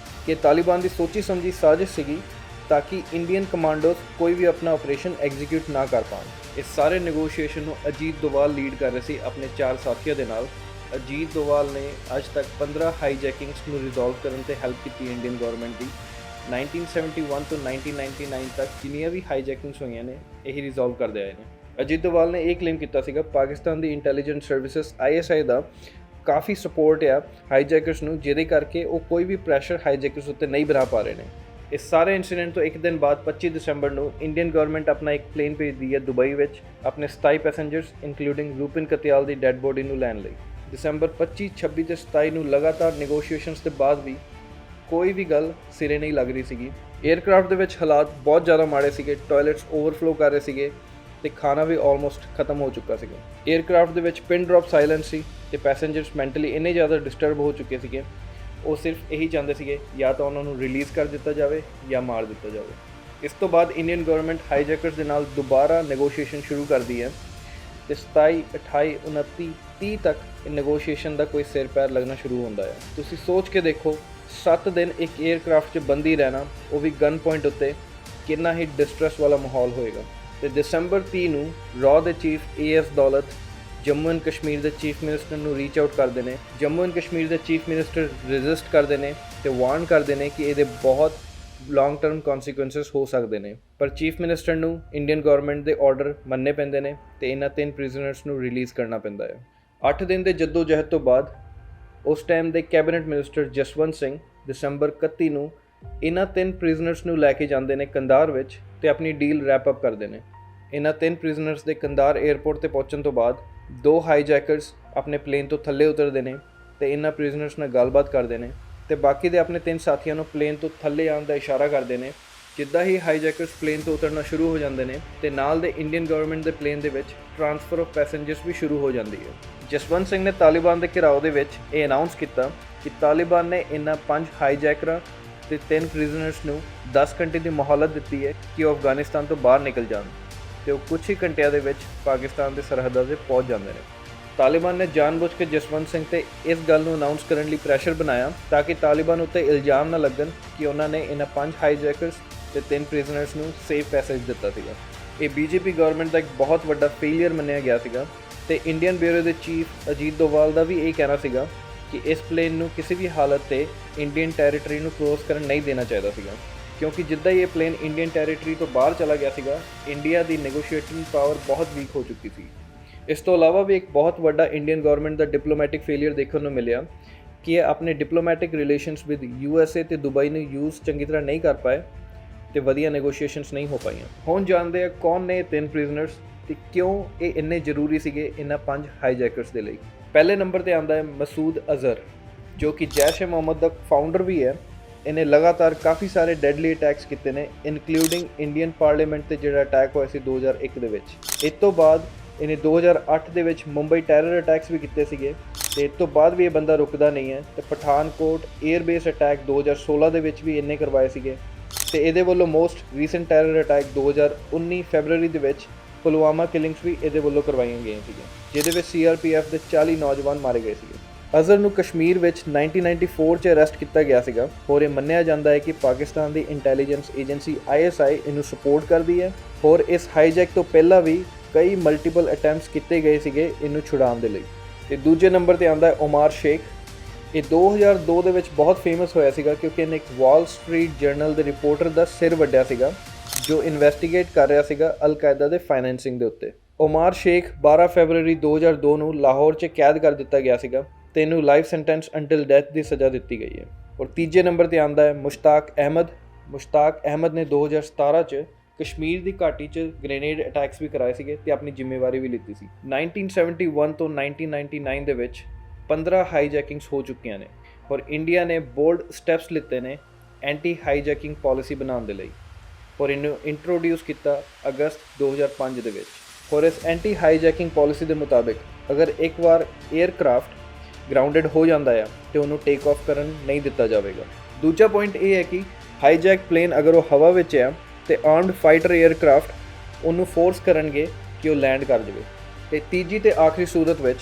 ਕਿ ਤਾਲਿਬਾਨ ਦੀ ਸੋਚੀ ਸਮਝੀ ਸਾਜ਼ਿਸ਼ ਸੀਗੀ ਤਾਂ ਕਿ ਇੰਡੀਅਨ ਕਮਾਂਡੋਸ ਕੋਈ ਵੀ ਆਪਣਾ ਆਪਰੇਸ਼ਨ ਐਗਜ਼ੀਕਿਊਟ ਨਾ ਕਰ ਪਾਉਣ। ਇਸ ਸਾਰੇ ਨੈਗੋਸ਼ੀਏਸ਼ਨ ਨੂੰ ਅਜੀਤ ਦੋਵਾਲ ਲੀਡ ਕਰ ਰਹੇ ਸੀ ਆਪਣੇ 4 ਸਾਥੀਆਂ ਦੇ ਨਾਲ। ਅਜੀਤ ਦੋਵਾਲ ਨੇ ਅੱਜ ਤੱਕ 15 ਹਾਈਜੈਕਿੰਗਸ ਨੂੰ ਰਿਜ਼ੋਲਵ ਕਰਨ ਤੇ ਹੈਲਪ ਕੀਤੀ ਇੰਡੀਅਨ ਗਵਰਨਮੈਂਟ ਦੀ। 1971 ਤੋਂ 1999 ਤੱਕ ਜਿੰਨੀਆਂ ਵੀ ਹਾਈਜੈਕਿੰਗਸ ਹੋਈਆਂ ਨੇ, ਇਹੀ ਰਿਜ਼ੋਲਵ ਕਰਦੇ ਆਏ ਨੇ। ਅਜੀਤ ਦੋਵਾਲ ਨੇ ਇਹ ਕਲੇਮ ਕੀਤਾ ਸੀਗਾ ਪਾਕਿਸਤਾਨ ਦੀ ਇੰਟੈਲੀਜੈਂਸ ਸਰਵਿਸਿਜ਼ ISI ਦਾ ਕਾਫੀ ਸਪੋਰਟ ਆ ਹਾਈਜੈਕਰਸ ਨੂੰ, ਜਿਹਦੇ ਕਰਕੇ ਉਹ ਕੋਈ ਵੀ ਪ੍ਰੈਸ਼ਰ ਹਾਈਜੈਕਰਸ ਉੱਤੇ ਨਹੀਂ ਬਣਾ ਪਾ ਰਹੇ ਨੇ। ਇਸ ਸਾਰੇ ਇਨਸੀਡੈਂਟ ਤੋਂ ਇੱਕ ਦਿਨ ਬਾਅਦ 25 ਦਸੰਬਰ ਨੂੰ ਇੰਡੀਅਨ ਗਵਰਨਮੈਂਟ ਆਪਣਾ ਇੱਕ ਪਲੇਨ ਭੇਜਦੀ ਹੈ ਦੁਬਈ ਵਿੱਚ ਆਪਣੇ 27 ਪੈਸੇਂਜਰਸ ਇੰਕਲੂਡਿੰਗ ਰੂਪਨ ਕਤਿਆਲ ਦੀ ਡੈੱਡ ਬੋਡੀ ਨੂੰ ਲੈਣ ਲਈ। ਦਸੰਬਰ 25, 26 ਤੇ 27 ਨੂੰ ਲਗਾਤਾਰ ਨੈਗੋਸ਼ੀਏਸ਼ਨਸ ਦੇ ਬਾਅਦ ਵੀ ਕੋਈ ਵੀ ਗੱਲ ਸਿਰੇ ਨਹੀਂ ਲੱਗ ਰਹੀ ਸੀਗੀ। 에ਅਰਕ੍ਰਾਫਟ ਦੇ ਵਿੱਚ ਹਾਲਾਤ ਬਹੁਤ ਜ਼ਿਆਦਾ ਮਾੜੇ ਸੀਗੇ, ਟਾਇਲਟਸ ਓਵਰਫਲੋ ਕਰ ਰਹੇ ਸੀਗੇ ਤੇ ਖਾਣਾ ਵੀ ਆਲਮੋਸਟ ਖਤਮ ਹੋ ਚੁੱਕਾ ਸੀਗਾ। 에ਅਰਕ੍ਰਾਫਟ ਦੇ ਵਿੱਚ ਪਿਨ ਡ੍ਰੌਪ ਸਾਇਲੈਂਸ ਸੀ ਤੇ ਪੈਸੇਂਜਰਸ ਮੈਂਟਲੀ ਇੰਨੇ ਜ਼ਿਆਦਾ ਡਿਸਟਰਬ ਹੋ ਚੁੱਕੇ ਸੀਗੇ, ਉਹ ਸਿਰਫ ਇਹੀ ਚਾਹੁੰਦੇ ਸੀਗੇ ਜਾਂ ਤਾਂ ਉਹਨਾਂ ਨੂੰ ਰਿਲੀਜ਼ ਕਰ ਦਿੱਤਾ ਜਾਵੇ ਜਾਂ ਮਾਰ ਦਿੱਤਾ ਜਾਵੇ। ਇਸ ਤੋਂ ਬਾਅਦ ਇੰਡੀਅਨ ਗਵਰਨਮੈਂਟ ਹਾਈਜੈਕਰਸ ਦੇ ਨਾਲ ਦੁਬਾਰਾ ਨੈਗੋਸ਼ੀਏਸ਼ਨ ਸ਼ੁਰੂ ਕਰਦੀ ਹੈ ਤੇ 27, 28, 29, 30 ਤੱਕ ਨੈਗੋਸ਼ੀਏਸ਼ਨ ਦਾ ਕੋਈ ਸਿਰ ਪੈਰ ਲੱਗਣਾ ਸ਼ੁਰੂ ਹੁੰਦਾ ਹੈ। ਤੁਸੀਂ ਸੋਚ ਕੇ ਦੇਖੋ 7 ਦਿਨ ਇੱਕ 에ਅਰਕ੍ਰਾਫਟ 'ਚ ਬੰਦੀ ਰਹਿਣਾ, ਉਹ ਵੀ ਗਨ ਪੁਆਇੰਟ ਉੱਤੇ, ਕਿੰਨਾ ਹੀ ਡਿਸਟਰੈਸ ਵਾਲਾ ਮਾਹੌਲ ਹੋਏਗਾ। ਤੇ ਦਸੰਬਰ 30 ਨੂੰ ਰॉ ਦੇ chief AS Daulat Jammu and Kashmir ਦੇ ਚੀਫ ਮਿਨਿਸਟਰ ਨੂੰ ਰੀਚ ਆਊਟ ਕਰਦੇ ਨੇ। ਜੰਮੂ ਐਂਡ ਕਸ਼ਮੀਰ ਦੇ ਚੀਫ ਮਿਨਿਸਟਰ ਰੈਜ਼ਿਸਟ ਕਰਦੇ ਨੇ ਤੇ ਵਾਰਨ ਕਰਦੇ ਨੇ ਕਿ ਇਹਦੇ ਬਹੁਤ ਲੌਂਗ ਟਰਮ ਕਨਸੀਕੁਐਂਸਸ ਹੋ ਸਕਦੇ ਨੇ, ਪਰ ਚੀਫ ਮਿਨਿਸਟਰ ਨੂੰ ਇੰਡੀਅਨ ਗਵਰਨਮੈਂਟ ਦੇ ਆਰਡਰ ਮੰਨਣੇ ਪੈਂਦੇ ਨੇ ਤੇ ਇਹਨਾਂ 3 ਪ੍ਰਿਜ਼ਨਰਸ ਨੂੰ ਰਿਲੀਜ਼ ਕਰਨਾ ਪੈਂਦਾ ਹੈ। 8 ਦਿਨ ਦੇ ਜਹਿਦ ਤੋਂ ਬਾਅਦ ਉਸ ਟਾਈਮ ਦੇ ਕੈਬਨਿਟ ਮਿਨਿਸਟਰ ਜਸਵੰਤ ਸਿੰਘ ਦਸੰਬਰ 31 ਨੂੰ ਇਹਨਾਂ 3 ਪ੍ਰਿਜ਼ਨਰਸ ਨੂੰ ਲੈ ਕੇ ਜਾਂਦੇ ਨੇ ਕੰਦਾਰ ਵਿੱਚ ਤੇ ਆਪਣੀ ਡੀਲ ਰੈਪ ਅਪ ਕਰਦੇ ਨੇ। ਇਹਨਾਂ 3 ਪ੍ਰਿਜ਼ਨਰਸ ਦੇ ਕੰਦਾਰ 에ਅਰਪੋਰਟ ਤੇ ਪਹੁੰਚਣ ਤੋਂ ਬਾਅਦ 2 ਹਾਈਜੈਕਰਸ ਆਪਣੇ ਪਲੇਨ ਤੋਂ ਥੱਲੇ ਉਤਰਦੇ ਨੇ ਤੇ ਇਹਨਾਂ ਪ੍ਰਿਜ਼ਨਰਸ ਨਾਲ ਗੱਲਬਾਤ ਕਰਦੇ ਨੇ ਤੇ ਬਾਕੀ ਦੇ ਆਪਣੇ 3 ਸਾਥੀਆਂ ਨੂੰ ਪਲੇਨ ਤੋਂ ਥੱਲੇ ਆਉਣ ਦਾ ਇਸ਼ਾਰਾ ਕਰਦੇ ਨੇ। ਜਿੱਦਾਂ ਹੀ ਹਾਈਜੈਕਰਸ ਪਲੇਨ ਤੋਂ ਉਤਰਨਾ ਸ਼ੁਰੂ ਹੋ ਜਾਂਦੇ ਨੇ ਤੇ ਨਾਲ ਦੇ ਇੰਡੀਅਨ ਗਵਰਨਮੈਂਟ ਦੇ ਪਲੇਨ ਦੇ ਵਿੱਚ ਟ੍ਰਾਂਸਫਰ ਆਫ ਪੈਸੇਂਜਰਸ ਵੀ ਸ਼ੁਰੂ ਹੋ ਜਾਂਦੀ ਹੈ। ਜਸਵੰਤ ਸਿੰਘ ਨੇ ਤਾਲਿਬਾਨ ਦੇ ਘਿਰਾਓ ਦੇ ਵਿੱਚ ਇਹ ਅਨਾਉਂਸ ਕੀਤਾ ਕਿ ਤਾਲਿਬਾਨ ਨੇ ਇਹਨਾਂ 5 ਹਾਈਜੈਕਰਾਂ ਤੇ 3 ਪ੍ਰਿਜ਼ਨਰਸ ਨੂੰ 10 ਘੰਟੇ ਦੀ ਮੋਹਲਤ ਦਿੱਤੀ ਹੈ ਕਿ ਉਹ ਅਫਗਾਨਿਸਤਾਨ ਤੋਂ ਬਾਹਰ ਨਿਕਲ ਜਾਣ ਤੇ ਉਹ ਕੁਝ ਹੀ ਘੰਟਿਆਂ ਦੇ ਵਿੱਚ ਪਾਕਿਸਤਾਨ ਦੇ ਸਰਹੱਦਾਂ 'ਤੇ ਪਹੁੰਚ ਜਾਂਦੇ ਨੇ। ਤਾਲਿਬਾਨ ਨੇ ਜਾਣਬੁੱਝ ਕੇ ਜਸਵੰਤ ਸਿੰਘ ਤੇ ਇਸ ਗੱਲ ਨੂੰ ਅਨਾਉਂਸ ਕਰਨ ਲਈ ਪ੍ਰੈਸ਼ਰ ਬਣਾਇਆ ਤਾਂ ਕਿ ਤਾਲਿਬਾਨ ਉੱਤੇ ਇਲਜ਼ਾਮ ਨਾ ਲੱਗਣ ਕਿ ਉਹਨਾਂ ਨੇ ਇਹਨਾਂ 5 ਹਾਈਜੈਕਰਸ ਤੇ 3 ਪ੍ਰਿਜ਼ਨਰਸ ਨੂੰ ਸੇਫ ਪੈਸੇਜ ਦਿੱਤਾ ਸੀਗਾ। ਇਹ ਬੀਜੇਪੀ ਗਵਰਨਮੈਂਟ ਦਾ ਇੱਕ ਬਹੁਤ ਵੱਡਾ ਫੇਲੀਅਰ ਮੰਨਿਆ ਗਿਆ ਸੀਗਾ ਤੇ ਇੰਡੀਅਨ ਬਿਊਰੋ ਦੇ ਚੀਫ ਅਜੀਤ ਦੋਵਾਲ ਦਾ ਵੀ ਇਹ ਕਹਿਣਾ ਸੀਗਾ ਕਿ ਇਸ ਪਲੇਨ ਨੂੰ ਕਿਸੇ ਵੀ ਹਾਲਤ ਤੇ ਇੰਡੀਅਨ ਟੈਰੀਟਰੀ ਨੂੰ ਕ੍ਰੋਸ ਕਰਨ ਨਹੀਂ ਦੇਣਾ ਚਾਹੀਦਾ ਸੀਗਾ, ਕਿਉਂਕਿ ਜਿੱਦਾਂ ਹੀ ਇਹ ਪਲੇਨ ਇੰਡੀਅਨ ਟੈਰੀਟਰੀ ਤੋਂ ਬਾਹਰ ਚਲਾ ਗਿਆ ਸੀਗਾ, ਇੰਡੀਆ ਦੀ ਨੈਗੋਸ਼ੀਏਟਿੰਗ ਪਾਵਰ ਬਹੁਤ ਵੀਕ ਹੋ ਚੁੱਕੀ ਸੀ। ਇਸ ਤੋਂ ਇਲਾਵਾ ਵੀ ਇੱਕ ਬਹੁਤ ਵੱਡਾ ਇੰਡੀਅਨ ਗਵਰਨਮੈਂਟ ਦਾ ਡਿਪਲੋਮੈਟਿਕ ਫੇਲੀਅਰ ਦੇਖਣ ਨੂੰ ਮਿਲਿਆ ਕਿ ਇਹ ਆਪਣੇ ਡਿਪਲੋਮੈਟਿਕ ਰਿਲੇਸ਼ਨਸ ਵਿਦ USA ਤੇ ਦੁਬਈ ਨੂੰ ਯੂਜ਼ ਚੰਗੀ ਤਰ੍ਹਾਂ ਨਹੀਂ ਕਰ ਪਾਏ ਤੇ ਵਧੀਆ ਨੈਗੋਸ਼ੀਏਸ਼ਨਸ ਨਹੀਂ ਹੋ ਪਾਈਆਂ। ਹੁਣ ਜਾਣਦੇ ਆ ਕੌਣ ਨੇ 3 ਪ੍ਰਿਜ਼ਨਰਸ ਤੇ ਕਿਉਂ ਇਹ ਇੰਨੇ ਜ਼ਰੂਰੀ ਸੀਗੇ ਇਹਨਾਂ 5 ਹਾਈਜੈਕਰਸ ਦੇ ਲਈ। ਪਹਿਲੇ ਨੰਬਰ ਤੇ ਆਉਂਦਾ ਹੈ ਮਸੂਦ ਅਜ਼ਹਰ, ਜੋ ਕਿ ਜੈਸ਼-ਏ-ਮੁਹੰਮਦ ਦਾ ਫਾਊਂਡਰ ਵੀ ਹੈ। ਇਹਨੇ ਲਗਾਤਾਰ ਕਾਫੀ ਸਾਰੇ ਡੈਡਲੀ ਅਟੈਕਸ ਕੀਤੇ ਨੇ, ਇਨਕਲੂਡਿੰਗ ਇੰਡੀਅਨ ਪਾਰਲੀਮੈਂਟ ਤੇ ਜਿਹੜਾ ਅਟੈਕ ਹੋਇਆ ਸੀ 2001 ਦੇ ਵਿੱਚ। ਇਸ ਤੋਂ ਬਾਅਦ ਇਹਨੇ 2008 ਦੇ ਵਿੱਚ ਮੁੰਬਈ ਟੈਰਰ ਅਟੈਕਸ ਵੀ ਕੀਤੇ ਸੀਗੇ ਤੇ ਇਸ ਤੋਂ ਬਾਅਦ ਵੀ ਇਹ ਬੰਦਾ ਰੁਕਦਾ ਨਹੀਂ ਹੈ। ਤੇ ਪਠਾਨਕੋਟ 에ਅਰ ਬੇਸ ਅਟੈਕ 2016 ਦੇ ਵਿੱਚ ਵੀ ਇਹਨੇ ਕਰਵਾਏ ਸੀਗੇ ਤੇ ਇਹਦੇ ਵੱਲੋਂ most recent terror attack 2019 February ਦੇ ਵਿੱਚ ਪੁਲਵਾਮਾ ਕਿਲਿੰਗਸ ਵੀ ਇਹਦੇ ਵੱਲੋਂ ਕਰਵਾਈਆਂ ਗਈਆਂ ਸੀਗੀਆਂ, ਜਿਹਦੇ ਵਿੱਚ CRPF ਦੇ 40 ਨੌਜਵਾਨ ਮਾਰੇ ਗਏ ਸੀਗੇ। ਅਜ਼ਹਰ ਨੂੰ ਕਸ਼ਮੀਰ ਵਿੱਚ 1994 'ਚ ਅਰੈਸਟ ਕੀਤਾ ਗਿਆ ਸੀਗਾ ਔਰ ਇਹ ਮੰਨਿਆ ਜਾਂਦਾ ਹੈ ਕਿ ਪਾਕਿਸਤਾਨ ਦੀ ਇੰਟੈਲੀਜੈਂਸ ਏਜੰਸੀ ISI ਇਹਨੂੰ ਸਪੋਰਟ ਕਰਦੀ ਹੈ ਔਰ ਇਸ ਹਾਈਜੈਕ ਤੋਂ ਪਹਿਲਾਂ ਵੀ ਕਈ ਮਲਟੀਪਲ ਅਟੈਂਪਟਸ ਕੀਤੇ ਗਏ ਸੀਗੇ ਇਹਨੂੰ ਛੁਡਾਉਣ ਦੇ ਲਈ। ਤੇ ਦੂਜੇ ਨੰਬਰ ਤੇ ਆਉਂਦਾ ਹੈ ਉਮਾਰ ਸ਼ੇਖ। ਇਹ 2002 ਦੇ ਵਿੱਚ ਬਹੁਤ ਫੇਮਸ ਹੋਇਆ ਸੀਗਾ ਕਿਉਂਕਿ ਇਹਨੇ ਇੱਕ ਵਾਲ ਸਟਰੀਟ ਜਰਨਲ ਦੇ ਰਿਪੋਰਟਰ ਦਾ ਸਿਰ ਵੱਢਿਆ ਸੀਗਾ ਜੋ ਇਨਵੈਸਟੀਗੇਟ ਕਰ ਰਿਹਾ ਸੀਗਾ ਅਲ-ਕਾਇਦਾ ਦੇ ਫਾਈਨੈਂਸਿੰਗ ਦੇ ਉੱਤੇ। ਉਮਾਰ ਸ਼ੇਖ 12 ਫਰਵਰੀ 2002 ਨੂੰ ਲਾਹੌਰ 'ਚ ਕੈਦ ਕਰ ਦਿੱਤਾ ਗਿਆ ਸੀਗਾ ਤੇ ਇਹਨੂੰ ਲਾਈਫ ਸੈਂਟੈਂਸ ਅੰਟਿਲ ਡੈਥ ਦੀ ਸਜ਼ਾ ਦਿੱਤੀ ਗਈ ਹੈ। ਔਰ ਤੀਜੇ ਨੰਬਰ ਤੇ ਆਉਂਦਾ ਹੈ ਮੁਸ਼ਤਾਕ ਅਹਿਮਦ। ਮੁਸ਼ਤਾਕ ਅਹਿਮਦ ਨੇ 2017 'ਚ ਕਸ਼ਮੀਰ ਦੀ ਘਾਟੀ 'ਚ ਗ੍ਰੇਨੇਡ ਅਟੈਕਸ ਵੀ ਕਰਾਏ ਸੀਗੇ ਤੇ ਆਪਣੀ ਜ਼ਿੰਮੇਵਾਰੀ ਵੀ ਲਿੱਤੀ ਸੀ। 1971 ਤੋਂ 1999 ਦੇ ਵਿੱਚ 15 ਹਾਈਜੈਕਿੰਗਸ ਹੋ ਚੁੱਕੀਆਂ ਨੇ ਔਰ ਇੰਡੀਆ ਨੇ ਬੋਲਡ ਸਟੈਪਸ ਲਿੱਤੇ ਨੇ ਐਂਟੀ ਹਾਈਜੈਕਿੰਗ ਪਾਲਿਸੀ ਬਣਾਉਣ ਦੇ ਲਈ ਔਰ ਇਹਨੂੰ ਇੰਟਰੋਡਿਊਸ ਕੀਤਾ ਅਗਸਤ 2005 ਦੇ ਵਿੱਚ। ਔਰ ਇਸ ਐਂਟੀ ਹਾਈਜੈਕਿੰਗ ਪਾਲਿਸੀ ਦੇ ਮੁਤਾਬਿਕ ਅਗਰ ਇੱਕ ਵਾਰ 에ਅਰਕ੍ਰਾਫਟ ਗਰਾਊਂਡਡ ਹੋ ਜਾਂਦਾ ਹੈ ਤੇ ਉਹਨੂੰ ਟੇਕ ਆਫ ਕਰਨ ਨਹੀਂ ਦਿੱਤਾ ਜਾਵੇਗਾ। ਦੂਜਾ ਪੁਆਇੰਟ ਇਹ ਹੈ ਕਿ ਹਾਈਜੈਕ ਪਲੇਨ ਅਗਰ ਉਹ ਹਵਾ ਵਿੱਚ ਹੈ ਤੇ ਆਰਮਡ ਫਾਈਟਰ 에ਅਰਕ੍ਰਾਫਟ ਉਹਨੂੰ ਫੋਰਸ ਕਰਨਗੇ ਕਿ ਉਹ ਲੈਂਡ ਕਰ ਜਾਵੇ। ਤੇ ਤੀਜੀ ਤੇ ਆਖਰੀ ਸੂਰਤ ਵਿੱਚ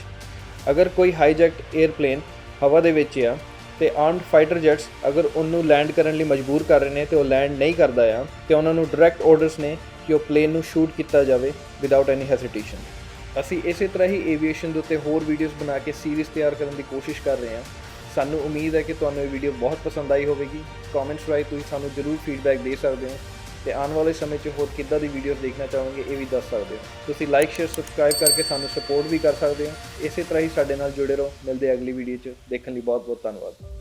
ਅਗਰ ਕੋਈ ਹਾਈਜੈਕਟ 에ਅਰਪਲੇਨ ਹਵਾ ਦੇ ਵਿੱਚ ਆ ਤੇ ਆਰਮਡ ਫਾਈਟਰ ਜੈਟਸ ਅਗਰ ਉਹਨੂੰ ਲੈਂਡ ਕਰਨ ਲਈ ਮਜਬੂਰ ਕਰ ਰਹੇ ਨੇ ਤੇ ਉਹ ਲੈਂਡ ਨਹੀਂ ਕਰਦਾ ਆ ਤੇ ਉਹਨਾਂ ਨੂੰ ਡਾਇਰੈਕਟ ਆਰਡਰਸ ਨੇ ਕਿ ਉਹ ਪਲੇਨ ਨੂੰ ਸ਼ੂਟ ਕੀਤਾ ਜਾਵੇ ਵਿਦਆਊਟ ਐਨੀ ਹੈਸੀਟੇਸ਼ਨ। ਅਸੀਂ ਇਸੇ ਤਰ੍ਹਾਂ ਹੀ ਏਵੀਏਸ਼ਨ ਦੇ ਉੱਤੇ ਹੋਰ ਵੀਡੀਓਜ਼ ਬਣਾ ਕੇ ਸੀਰੀਜ਼ ਤਿਆਰ ਕਰਨ ਦੀ ਕੋਸ਼ਿਸ਼ ਕਰ ਰਹੇ ਹਾਂ। ਸਾਨੂੰ ਉਮੀਦ ਹੈ ਕਿ ਤੁਹਾਨੂੰ ਇਹ ਵੀਡੀਓ ਬਹੁਤ ਪਸੰਦ ਆਈ ਹੋਵੇਗੀ। ਕਮੈਂਟਸ ਰਾਹੀਂ ਤੁਸੀਂ ਸਾਨੂੰ ਜ਼ਰੂਰ ਫੀਡਬੈਕ ਦੇ ਸਕਦੇ ਹੋ ਤੇ ਆਉਣ ਵਾਲੇ ਸਮੇਂ 'ਚ ਹੋਰ ਕਿੱਦਾਂ ਦੀ ਵੀਡੀਓਜ਼ ਦੇਖਣਾ ਚਾਹੋਗੇ ਇਹ ਵੀ ਦੱਸ ਸਕਦੇ ਹੋ। ਤੁਸੀਂ ਲਾਈਕ ਸ਼ੇਅਰ ਸਬਸਕ੍ਰਾਈਬ ਕਰਕੇ ਸਾਨੂੰ ਸਪੋਰਟ ਵੀ ਕਰ ਸਕਦੇ ਹੋ। ਇਸੇ ਤਰ੍ਹਾਂ ਹੀ ਸਾਡੇ ਨਾਲ ਜੁੜੇ ਰਹੋ। ਮਿਲਦੇ ਅਗਲੀ ਵੀਡੀਓ 'ਚ। ਦੇਖਣ ਲਈ ਬਹੁਤ ਬਹੁਤ ਧੰਨਵਾਦ।